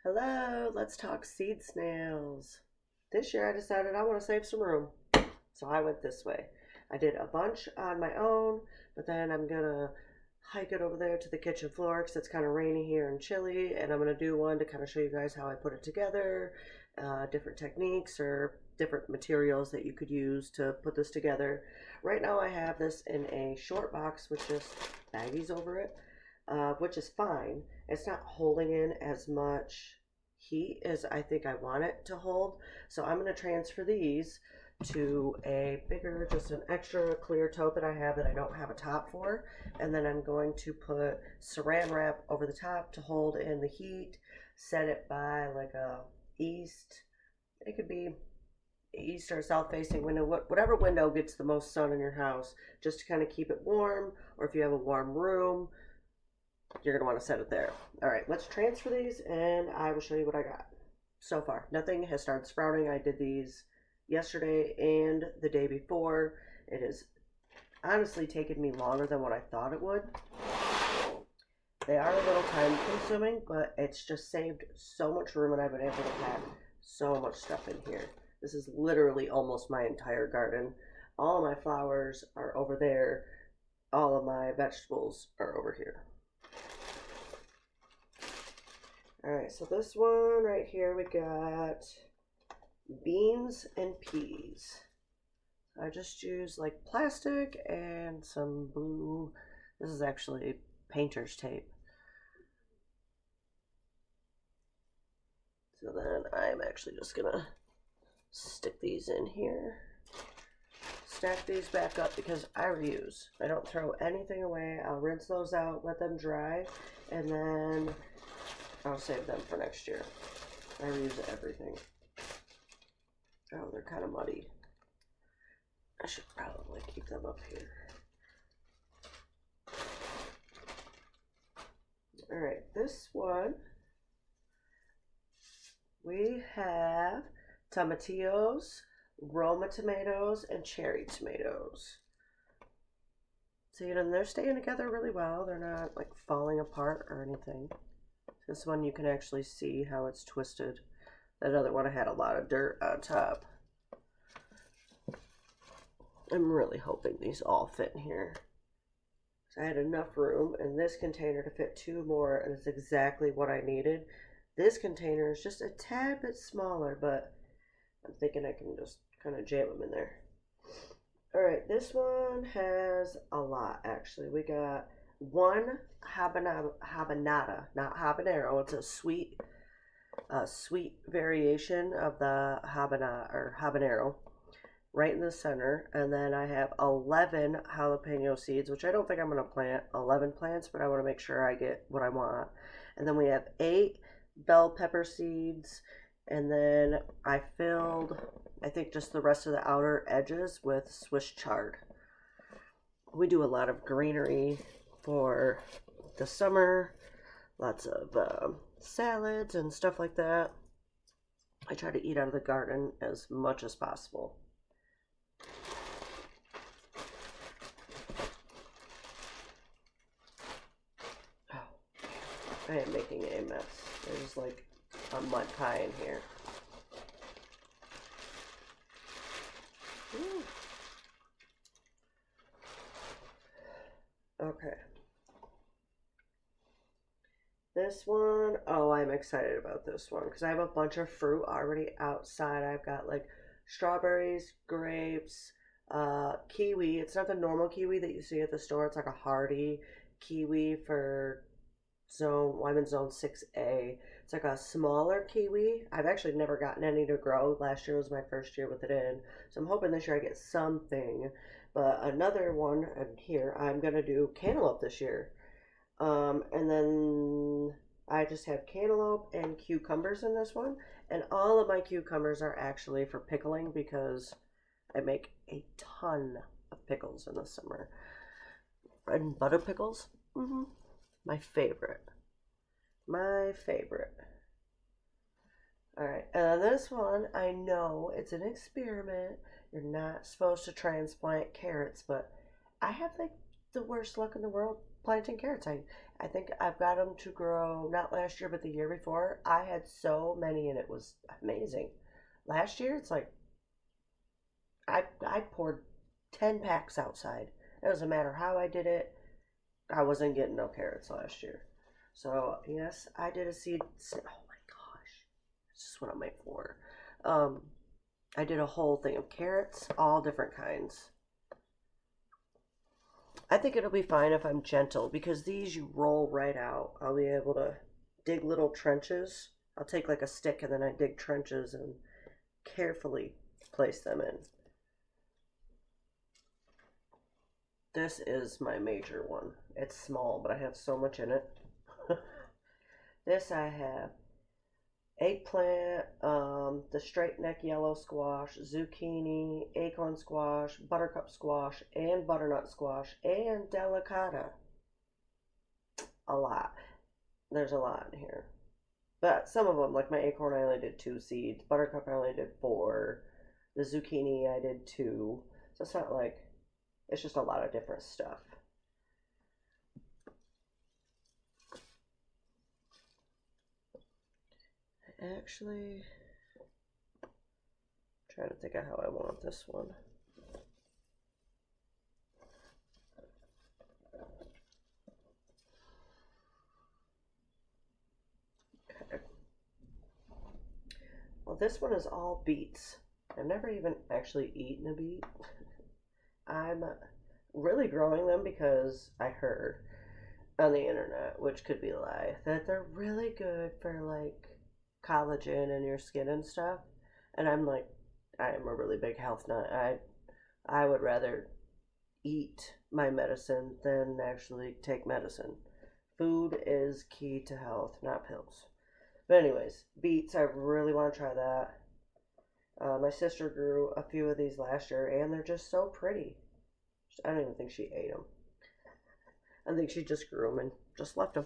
Hello, let's talk seed snails. This year I decided I want to save some room, so I went this way. I did a bunch on my own, but then I'm gonna hike it over there to the kitchen floor because it's kind of rainy here and chilly, and I'm gonna do one to kind of show you guys how I put it together, different techniques or different materials that you could use to put this together. Right now I have this in a short box with just baggies over it, which is fine. It's not holding in as much heat as I think I want it to hold. So I'm going to transfer these to a bigger, just an extra clear tote that I have that I don't have a top for. And then I'm going to put saran wrap over the top to hold in the heat, set it by like a east, it could be east or south facing window, whatever window gets the most sun in your house, just to kind of keep it warm. Or if you have a warm room, you're going to want to set it there. All right, let's transfer these and I will show you what I got. So far, nothing has started sprouting. I did these yesterday and the day before. It has honestly taken me longer than what I thought it would. They are a little time consuming, but it's just saved so much room and I've been able to pack so much stuff in here. This is literally almost my entire garden. All of my flowers are over there. All of my vegetables are over here. Alright, so this one right here, we got beans and peas. I just used like plastic and some blue. This is actually painter's tape. So then I'm actually just gonna stick these in here. Stack these back up because I reuse. I don't throw anything away. I'll rinse those out, let them dry, and then I'll save them for next year. I reuse everything. Oh, they're kind of muddy. I should probably keep them up here. Alright, this one, we have tomatillos, Roma tomatoes, and cherry tomatoes. See, and they're staying together really well. They're not like falling apart or anything. This one you can actually see how it's twisted. That other one I had a lot of dirt on top. I'm really hoping these all fit in here. So I had enough room in this container to fit two more, and it's exactly what I needed. This container is just a tad bit smaller, but I'm thinking I can just kind of jam them in there. Alright, this one has a lot actually. We got one habanada, not habanero. It's a sweet variation of the habanero right in the center. And then I have 11 jalapeno seeds, which I don't think I'm going to plant 11 plants, but I want to make sure I get what I want. And then we have 8 bell pepper seeds. And then I filled, I think, just the rest of the outer edges with Swiss chard. We do a lot of greenery for the summer, lots of salads and stuff like that. I try to eat out of the garden as much as possible. Oh, I am making a mess. There's like a mud pie in here. Ooh. Okay. This one, oh, I'm excited about this one because I have a bunch of fruit already outside. I've got like strawberries, grapes, kiwi. It's not the normal kiwi that you see at the store. It's like a hardy kiwi for I'm in zone 6A. It's like a smaller kiwi. I've actually never gotten any to grow. Last year was my first year with it in. So I'm hoping this year I get something. But another one, and here, I'm going to do cantaloupe this year. And then I just have cantaloupe and cucumbers in this one. And all of my cucumbers are actually for pickling because I make a ton of pickles in the summer. Bread and butter pickles. My favorite. My favorite. Alright, and this one, I know it's an experiment. You're not supposed to transplant carrots, but I have like the worst luck in the world planting carrots. I I think I've got them to grow not last year, but the year before. I had so many and it was amazing. Last year, it's like I poured 10 packs outside. It doesn't matter how I did it. I wasn't getting no carrots last year. So, yes, I did a seed. Oh my gosh. It's just what I'm made for. Um, I did a whole thing of carrots, all different kinds. I think it'll be fine if I'm gentle because these you roll right out. I'll be able to dig little trenches. I'll take like a stick and then I dig trenches and carefully place them in. This is my major one. It's small, but I have so much in it. This I have eggplant, the straight neck yellow squash, zucchini, acorn squash, buttercup squash, and butternut squash, and delicata. A lot. There's a lot in here. But some of them, like my acorn, I only did 2 seeds. Buttercup, I only did 4. The zucchini, I did 2. So it's not like, it's just a lot of different stuff. Actually, I'm trying to think of how I want this one. Okay. Well, this one is all beets. I've never even actually eaten a beet. I'm really growing them because I heard on the internet, which could be a lie, that they're really good for like collagen in your skin and stuff. And I'm like, I am a really big health nut. I would rather eat my medicine than actually take medicine. Food is key to health, not pills. But anyways, beets, I really want to try that. My sister grew a few of these last year, and they're just so pretty. I don't even think she ate them. I think she just grew them and just left them.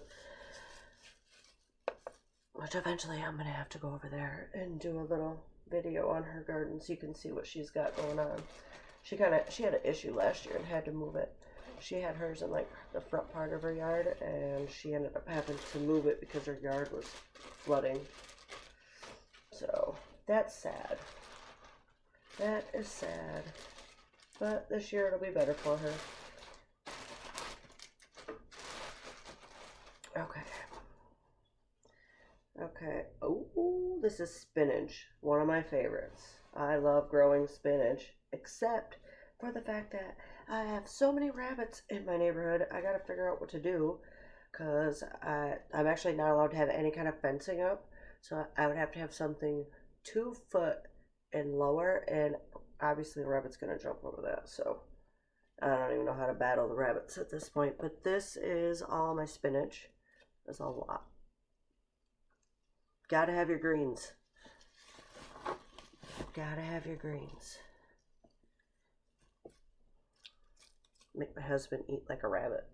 Which eventually I'm gonna have to go over there and do a little video on her garden so you can see what she's got going on. She had an issue last year and had to move it. She had hers in like the front part of her yard, and she ended up having to move it because her yard was flooding. So that's sad. That is sad. But this year it'll be better for her. Okay. Okay. Oh, this is spinach. One of my favorites. I love growing spinach, except for the fact that I have so many rabbits in my neighborhood. I gotta figure out what to do because I'm actually not allowed to have any kind of fencing up. So I would have to have something 2 foot and lower, and obviously the rabbit's gonna jump over that. So I don't even know how to battle the rabbits at this point. But this is all my spinach. There's a lot. Gotta have your greens. Gotta have your greens. Make my husband eat like a rabbit.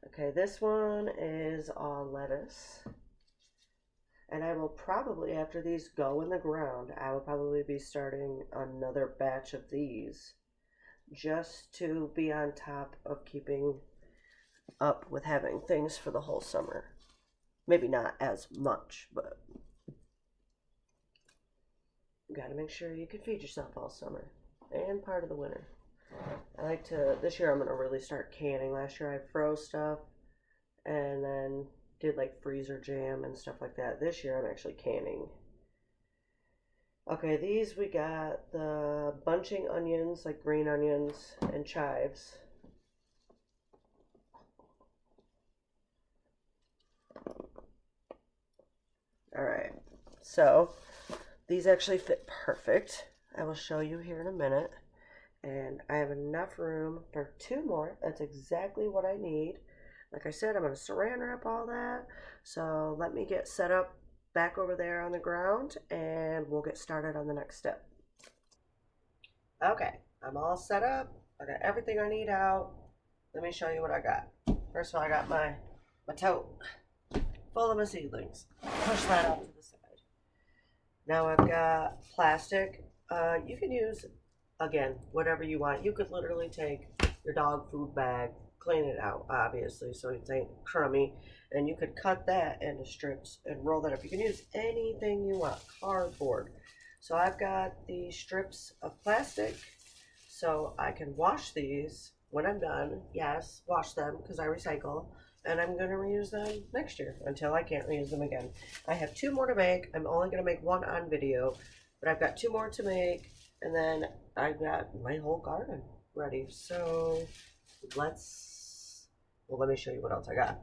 Okay, this one is all lettuce. And I will probably, after these go in the ground, I will probably be starting another batch of these just to be on top of keeping up with having things for the whole summer. Maybe not as much, but you gotta make sure you can feed yourself all summer and part of the winter. I like to, this year I'm gonna really start canning. Last year I froze stuff and then did like freezer jam and stuff like that. This year I'm actually canning. Okay, these we got the bunching onions, like green onions and chives. Alright, so these actually fit perfect. I will show you here in a minute. And I have enough room for 2 more. That's exactly what I need. Like I said, I'm going to saran wrap all that. So let me get set up back over there on the ground and we'll get started on the next step. Okay, I'm all set up. I got everything I need out. Let me show you what I got. First of all, I got my tote full of my seedlings. Push that off to the side. Now I've got plastic. You can use, again, whatever you want. You could literally take your dog food bag, clean it out, obviously, so it ain't crummy. And you could cut that into strips and roll that up. You can use anything you want, cardboard. So I've got the strips of plastic, so I can wash these when I'm done. Yes, wash them because I recycle. And I'm going to reuse them next year until I can't reuse them again. I have 2 more to make. I'm only going to make 1 on video, but I've got 2 more to make. And then I've got my whole garden ready. So let me show you what else I got.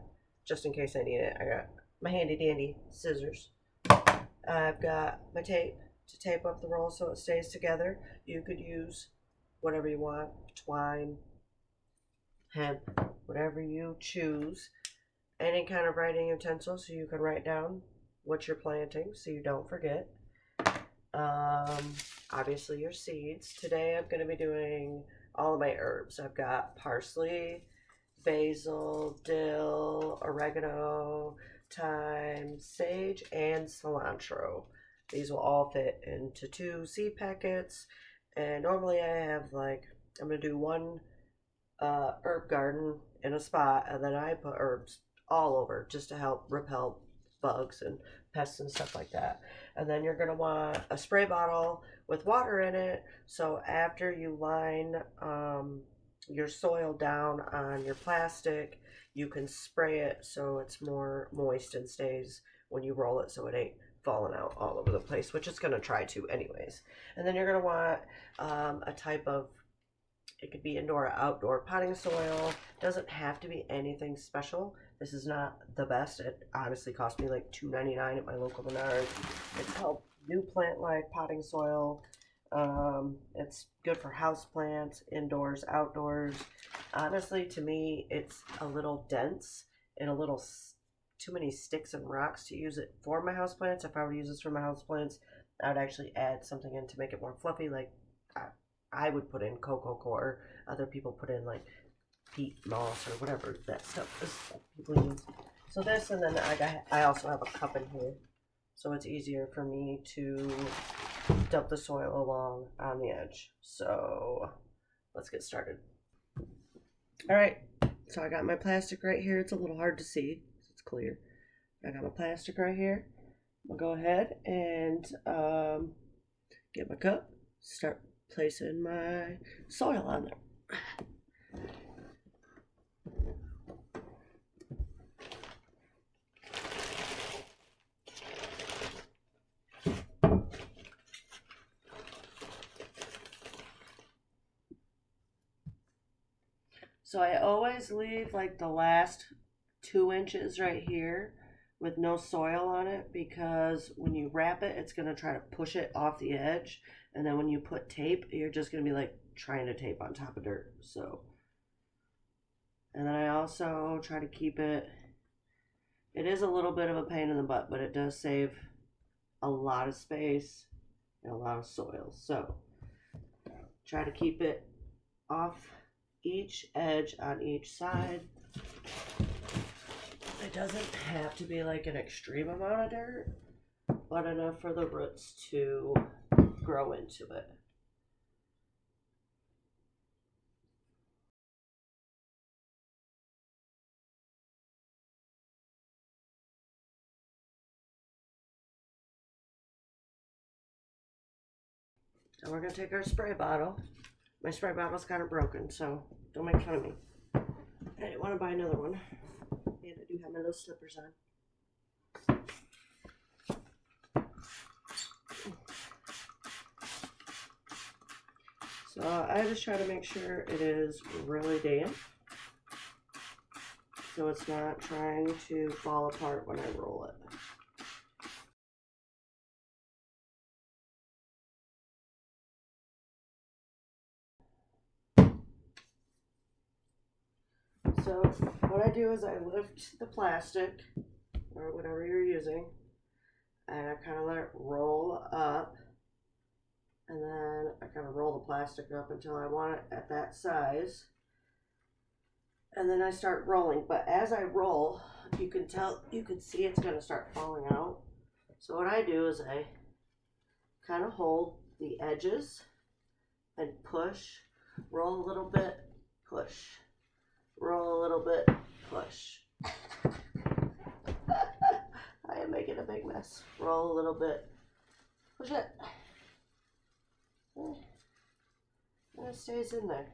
Just in case I need it, I got my handy dandy scissors. I've got my tape to tape up the roll so it stays together. You could use whatever you want, twine, hemp, whatever you choose. Any kind of writing utensil so you can write down what you're planting so you don't forget. Obviously your seeds. Today I'm going to be doing all of my herbs. I've got parsley, basil, dill, oregano, thyme, sage, and cilantro. These will all fit into 2 seed packets. And normally I have I'm going to do 1 herb garden in a spot, and then I put herbs all over just to help repel bugs and pests and stuff like that. And then you're going to want a spray bottle with water in it, so after you line your soil down on your plastic, you can spray it so it's more moist and stays when you roll it so it ain't falling out all over the place, which it's going to try to anyways. And then you're going to want a type of, it could be indoor or outdoor potting soil. Doesn't have to be anything special. This is not the best. It honestly cost me like $2.99 at my local Menards. It's called New Plant Life potting soil. It's good for house plants, indoors, outdoors. Honestly, to me, it's a little dense and a little too many sticks and rocks to use it for my house plants. If I were to use this for my house plants, I would actually add something in to make it more fluffy, like I would put in cocoa coir. Other people put in like peat moss or whatever that stuff is that people use. So this, and then I also have a cup in here, so it's easier for me to dump the soil along on the edge. So let's get started. All right, so I got my plastic right here. It's a little hard to see, it's clear. I got my plastic right here. I'll go ahead and get my cup, start placing my soil on there. So I always leave like the last 2 inches right here with no soil on it, because when you wrap it, it's going to try to push it off the edge. And then when you put tape, you're just going to be like trying to tape on top of dirt. So, and then I also try to keep it, it is a little bit of a pain in the butt, but it does save a lot of space and a lot of soil. So try to keep it off each edge on each side. It doesn't have to be like an extreme amount of dirt, but enough for the roots to grow into it. And we're going to take our spray bottle. My spray bottle's kind of broken, so don't make fun of me. I didn't want to buy another one. And I do have my little slippers on. So I just try to make sure it is really damp, so it's not trying to fall apart when I roll it. So what I do is I lift the plastic, or whatever you're using, and I kind of let it roll up, and then I kind of roll the plastic up until I want it at that size, and then I start rolling. But as I roll, you can see it's going to start falling out. So what I do is I kind of hold the edges and push, roll a little bit, push, roll a little bit, push. I am making a big mess. Roll a little bit, push it. And it stays in there.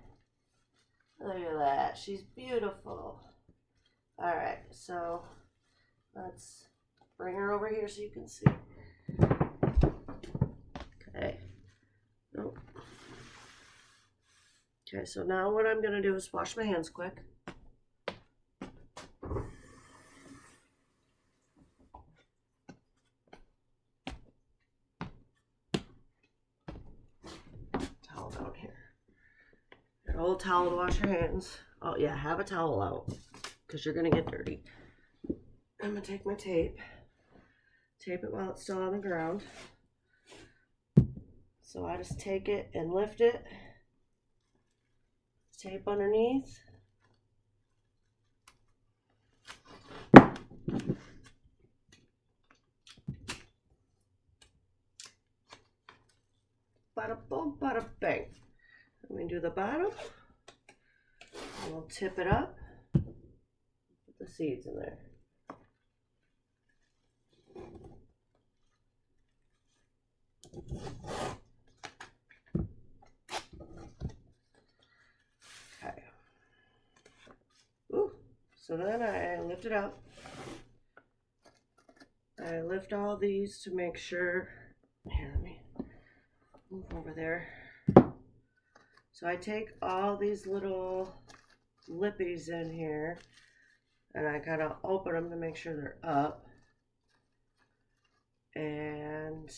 Look at that. She's beautiful. Alright, so let's bring her over here so you can see. Okay. Nope. Okay, so now what I'm going to do is wash my hands quick. Towel down here. An old towel to wash your hands. Oh yeah, have a towel out because you're going to get dirty. I'm going to take my tape it while it's still on the ground. So I just take it and lift it. Tape underneath. Bada boom, bada bang. Let me do the bottom. And we'll tip it up. Put the seeds in there. Okay. Ooh. So then I lift it up. I lift all these to make sure. Here, let me move over there. So I take all these little lippies in here and I kind of open them to make sure they're up. And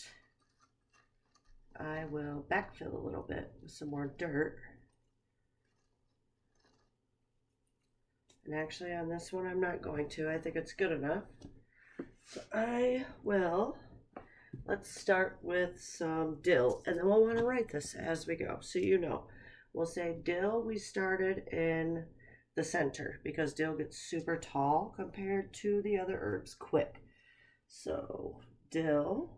I will backfill a little bit with some more dirt. And actually on this one I'm not going to. I think it's good enough. So I will, let's start with some dill. And then we'll want to write this as we go so you know. We'll say dill we started in the center because dill gets super tall compared to the other herbs quick. So dill,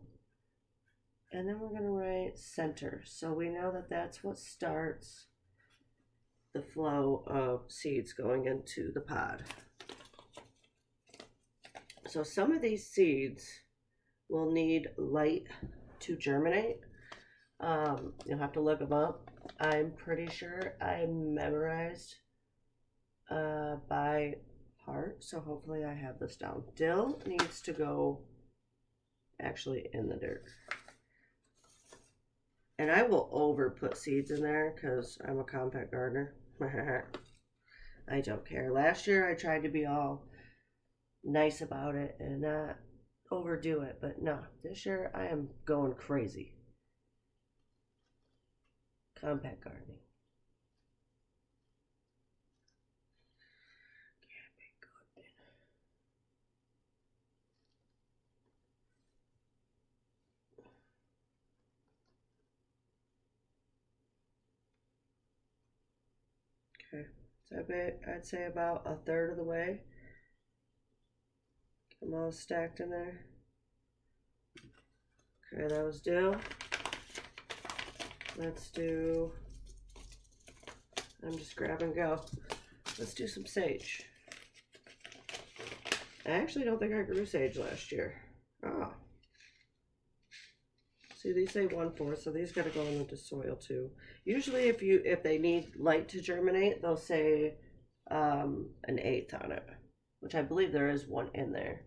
and then we're going to write center. So we know that that's what starts the flow of seeds going into the pod. So some of these seeds will need light to germinate. You'll have to look them up. I'm pretty sure I memorized by heart, so hopefully I have this down. Dill needs to go actually in the dirt. And I will over put seeds in there because I'm a compact gardener. I don't care. Last year I tried to be all nice about it and not overdo it, but no, this year I am going crazy. Compact gardening. Can't be good. Okay, so I'd say about a third of the way. Get them all stacked in there. Okay, that was dill. Let's do, I'm just grab and go. Let's do some sage. I actually don't think I grew sage last year. Oh. See, these say 1/4, so these got to go into soil too. Usually if they need light to germinate, they'll say an 1/8 on it, which I believe there is one in there.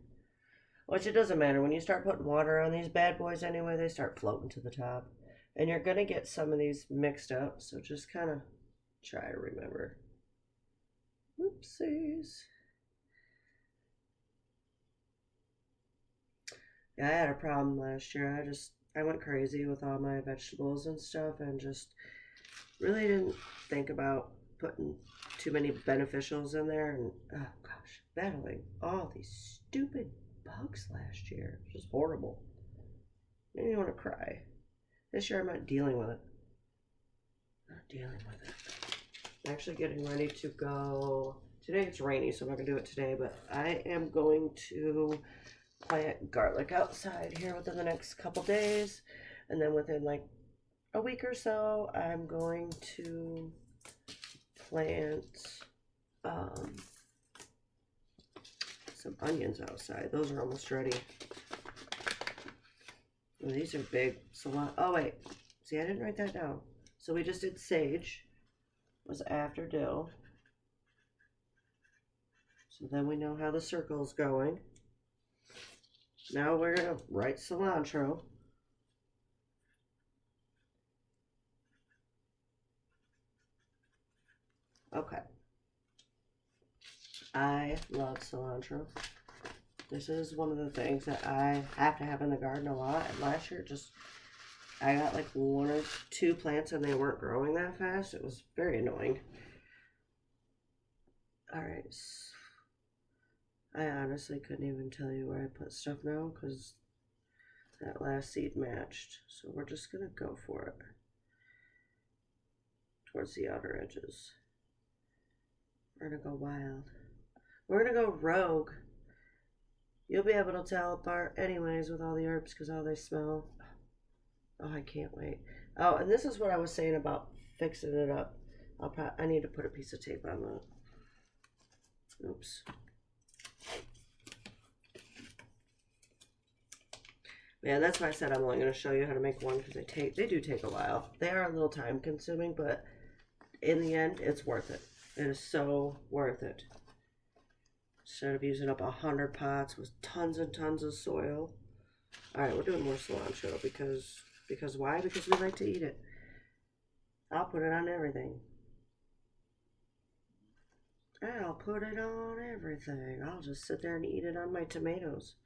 Which it doesn't matter. When you start putting water on these bad boys anyway, they start floating to the top. And you're going to get some of these mixed up, so just kind of try to remember. Oopsies. Yeah, I had a problem last year. I went crazy with all my vegetables and stuff and just really didn't think about putting too many beneficials in there. And, oh gosh, battling all these stupid bugs last year. It was horrible. Made me want to cry. This year I'm not dealing with it. Not dealing with it. I'm actually getting ready to go. Today it's rainy, so I'm not going to do it today, but I am going to plant garlic outside here within the next couple days. And then within like a week or so, I'm going to plant um, some onions outside. Those are almost ready. Oh, these are big. Oh wait, see, I didn't write that down. So we just did sage, was after dill. So then we know how the circle's going. Now we're gonna write cilantro. Okay. I love cilantro. This is one of the things that I have to have in the garden a lot. And last year, I got like 1 or 2 plants and they weren't growing that fast. It was very annoying. Alright. I honestly couldn't even tell you where I put stuff now because that last seed matched. So we're just going to go for it. Towards the outer edges. We're going to go wild. We're going to go rogue. You'll be able to tell apart anyways with all the herbs because how they smell. Oh, I can't wait. Oh, and this is what I was saying about fixing it up. I need to put a piece of tape on that. Oops. Yeah, that's why I said I'm only going to show you how to make one because they do take a while. They are a little time consuming, but in the end, it's worth it. It is so worth it. Instead of using up 100 pots with tons and tons of soil. Alright, we're doing more cilantro because why? Because we like to eat it. I'll put it on everything. I'll put it on everything. I'll just sit there and eat it on my tomatoes.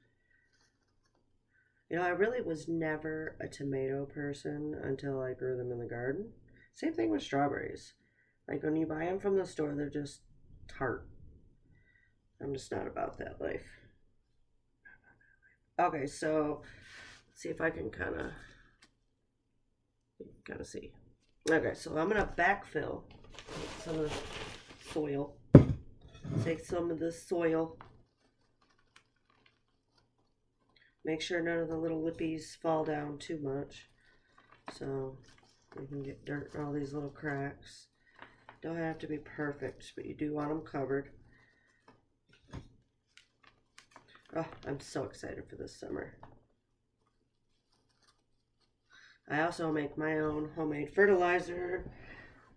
You know, I really was never a tomato person until I grew them in the garden. Same thing with strawberries. Like when you buy them from the store, they're just tart. I'm just not about that life. Okay, so let's see if I can kind of see. Okay, so I'm gonna backfill some of the soil. Take some of this soil. Make sure none of the little lippies fall down too much, so we can get dirt in all these little cracks. Don't have to be perfect, but you do want them covered. Oh, I'm so excited for this summer. I also make my own homemade fertilizer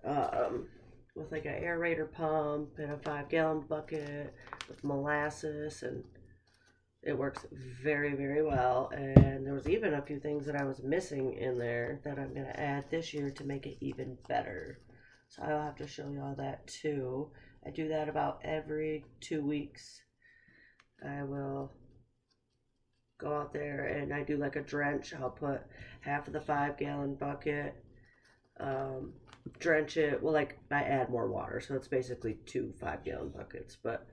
with like an aerator pump and a 5-gallon bucket with molasses, and it works very, very well. And there was even a few things that I was missing in there that I'm going to add this year to make it even better. So I'll have to show you all that too. I do that about every 2 weeks. I will go out there and I do like a drench. I'll put half of the 5-gallon bucket, drench it. Well, like I add more water, so it's basically 2 5-gallon buckets, but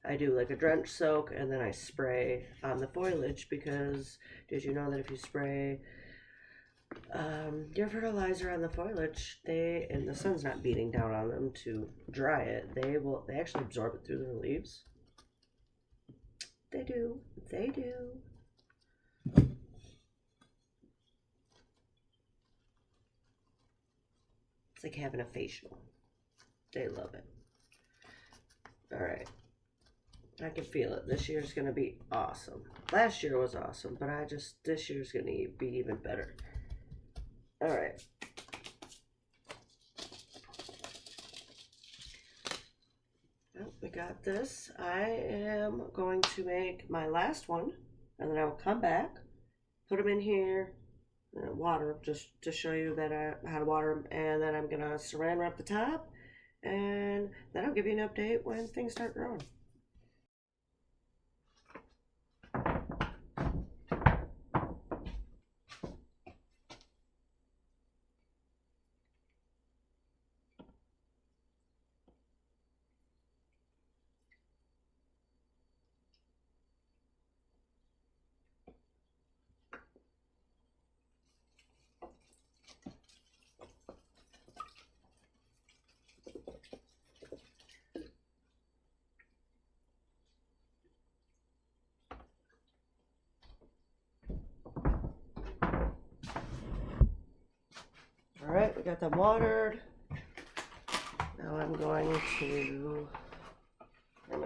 I do like a drench soak and then I spray on the foliage because did you know that if you spray your fertilizer on the foliage, and the sun's not beating down on them to dry it, they actually absorb it through their leaves. They do. It's like having a facial. They love it. Alright. I can feel it. This year's going to be awesome. Last year was awesome, but this year's going to be even better. Alright. Well, we got this. I am going to make my last one, and then I will come back, put them in here, water them just to show you that how to water them, and then I'm going to saran wrap the top, and then I'll give you an update when things start growing. Alright, we got them watered. Now I'm going to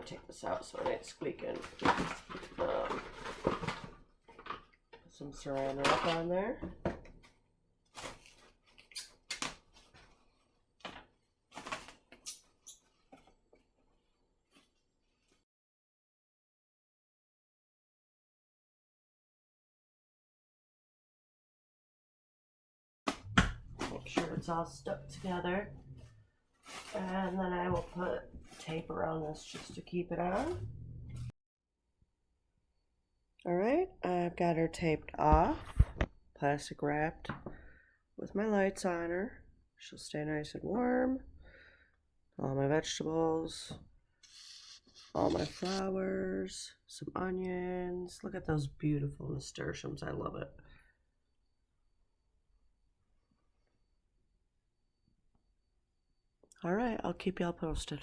take this out so it ain't squeaking. Put some saran wrap on there. Make sure it's all stuck together. And then I will put tape around this just to keep it on. Alright, I've got her taped off, plastic wrapped with my lights on her. She'll stay nice and warm. All my vegetables, all my flowers, some onions. Look at those beautiful nasturtiums, I love it. Alright, I'll keep y'all posted.